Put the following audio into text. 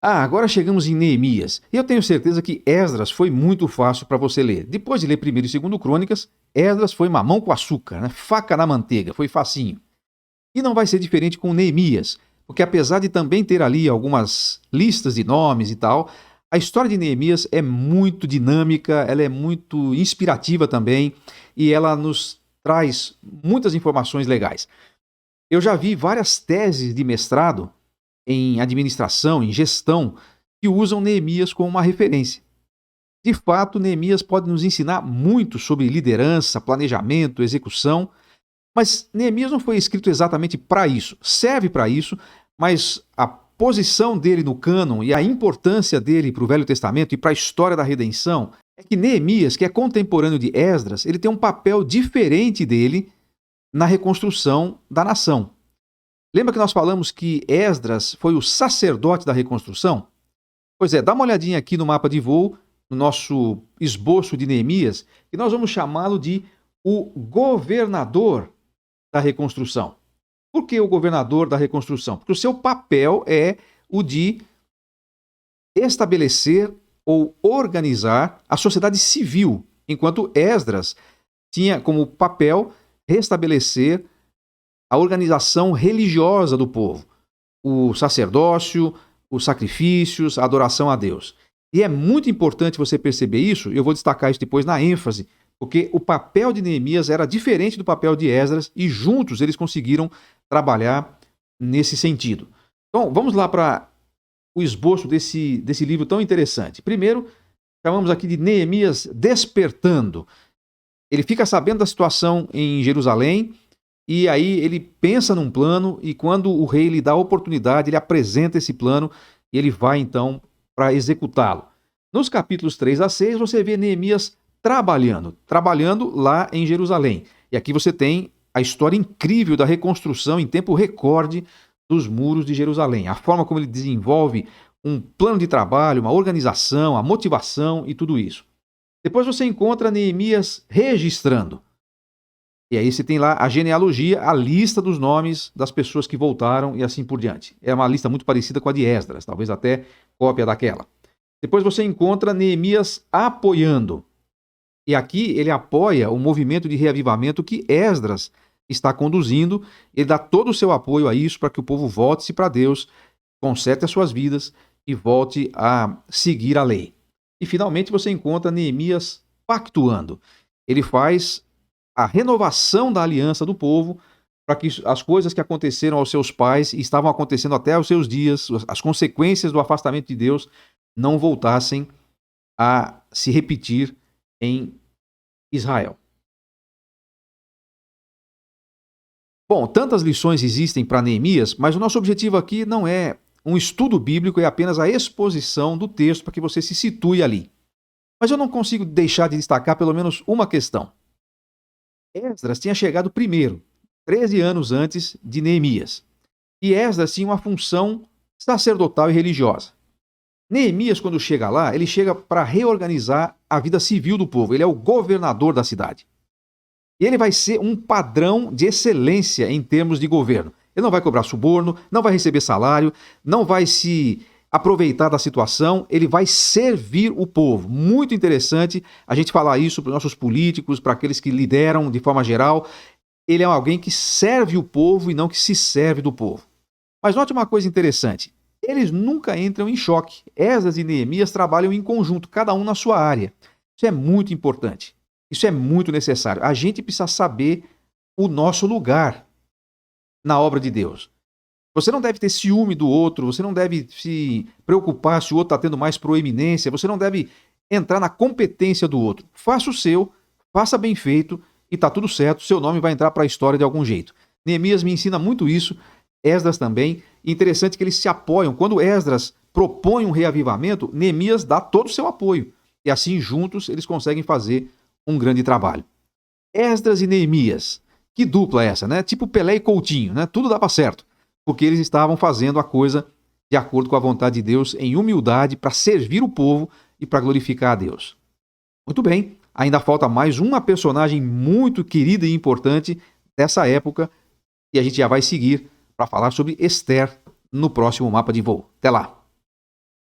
Agora chegamos em Neemias. E eu tenho certeza que Esdras foi muito fácil para você ler. Depois de ler 1º e 2º Crônicas, Esdras foi mamão com açúcar, né? Faca na manteiga, foi facinho. E não vai ser diferente com Neemias, porque apesar de também ter ali algumas listas de nomes e tal, a história de Neemias é muito dinâmica, ela é muito inspirativa também, e ela nos traz muitas informações legais. Eu já vi várias teses de mestrado em administração, em gestão, que usam Neemias como uma referência. De fato, Neemias pode nos ensinar muito sobre liderança, planejamento, execução, mas Neemias não foi escrito exatamente para isso. Serve para isso, mas a posição dele no cânon e a importância dele para o Velho Testamento e para a história da redenção é que Neemias, que é contemporâneo de Esdras, ele tem um papel diferente dele na reconstrução da nação. Lembra que nós falamos que Esdras foi o sacerdote da reconstrução? Pois é, dá uma olhadinha aqui no mapa de voo, no nosso esboço de Neemias, e nós vamos chamá-lo de o governador da reconstrução. Por que o governador da reconstrução? Porque o seu papel é o de estabelecer ou organizar a sociedade civil, enquanto Esdras tinha como papel restabelecer a organização religiosa do povo, o sacerdócio, os sacrifícios, a adoração a Deus. E é muito importante você perceber isso, e eu vou destacar isso depois na ênfase, porque o papel de Neemias era diferente do papel de Esdras e juntos eles conseguiram trabalhar nesse sentido. Então, vamos lá para o esboço desse livro tão interessante. Primeiro, chamamos aqui de Neemias despertando. Ele fica sabendo da situação em Jerusalém, e aí ele pensa num plano, e quando o rei lhe dá a oportunidade, ele apresenta esse plano, e ele vai então para executá-lo. Nos capítulos 3 a 6, você vê Neemias trabalhando lá em Jerusalém. E aqui você tem a história incrível da reconstrução em tempo recorde dos muros de Jerusalém. A forma como ele desenvolve um plano de trabalho, uma organização, a motivação e tudo isso. Depois você encontra Neemias registrando. E aí você tem lá a genealogia, a lista dos nomes das pessoas que voltaram e assim por diante. É uma lista muito parecida com a de Esdras, talvez até cópia daquela. Depois você encontra Neemias apoiando. E aqui ele apoia o movimento de reavivamento que Esdras está conduzindo. Ele dá todo o seu apoio a isso para que o povo volte-se para Deus, conserte as suas vidas e volte a seguir a lei. E finalmente você encontra Neemias pactuando. Ele faz a renovação da aliança do povo para que as coisas que aconteceram aos seus pais e estavam acontecendo até aos seus dias, as consequências do afastamento de Deus, não voltassem a se repetir em Israel. Bom, tantas lições existem para Neemias, mas o nosso objetivo aqui não é um estudo bíblico, é apenas a exposição do texto para que você se situe ali. Mas eu não consigo deixar de destacar pelo menos uma questão. Esdras tinha chegado primeiro, 13 anos antes de Neemias. E Esdras tinha uma função sacerdotal e religiosa. Neemias, quando chega lá, ele chega para reorganizar a vida civil do povo. Ele é o governador da cidade. E ele vai ser um padrão de excelência em termos de governo. Ele não vai cobrar suborno, não vai receber salário, não vai se aproveitar da situação, ele vai servir o povo. Muito interessante a gente falar isso para os nossos políticos, para aqueles que lideram de forma geral. Ele é alguém que serve o povo e não que se serve do povo. Mas note uma coisa interessante. Eles nunca entram em choque. Esdras e Neemias trabalham em conjunto, cada um na sua área. Isso é muito importante. Isso é muito necessário. A gente precisa saber o nosso lugar na obra de Deus. Você não deve ter ciúme do outro, você não deve se preocupar se o outro está tendo mais proeminência, você não deve entrar na competência do outro. Faça o seu, faça bem feito e está tudo certo, seu nome vai entrar para a história de algum jeito. Neemias me ensina muito isso, Esdras também. Interessante que eles se apoiam. Quando Esdras propõe um reavivamento, Neemias dá todo o seu apoio. E assim, juntos, eles conseguem fazer um grande trabalho. Esdras e Neemias. Que dupla essa, né? Tipo Pelé e Coutinho, né? Tudo dava certo. Porque eles estavam fazendo a coisa de acordo com a vontade de Deus, em humildade, para servir o povo e para glorificar a Deus. Muito bem, ainda falta mais uma personagem muito querida e importante dessa época, e a gente já vai seguir para falar sobre Esther no próximo Mapa de Voo. Até lá!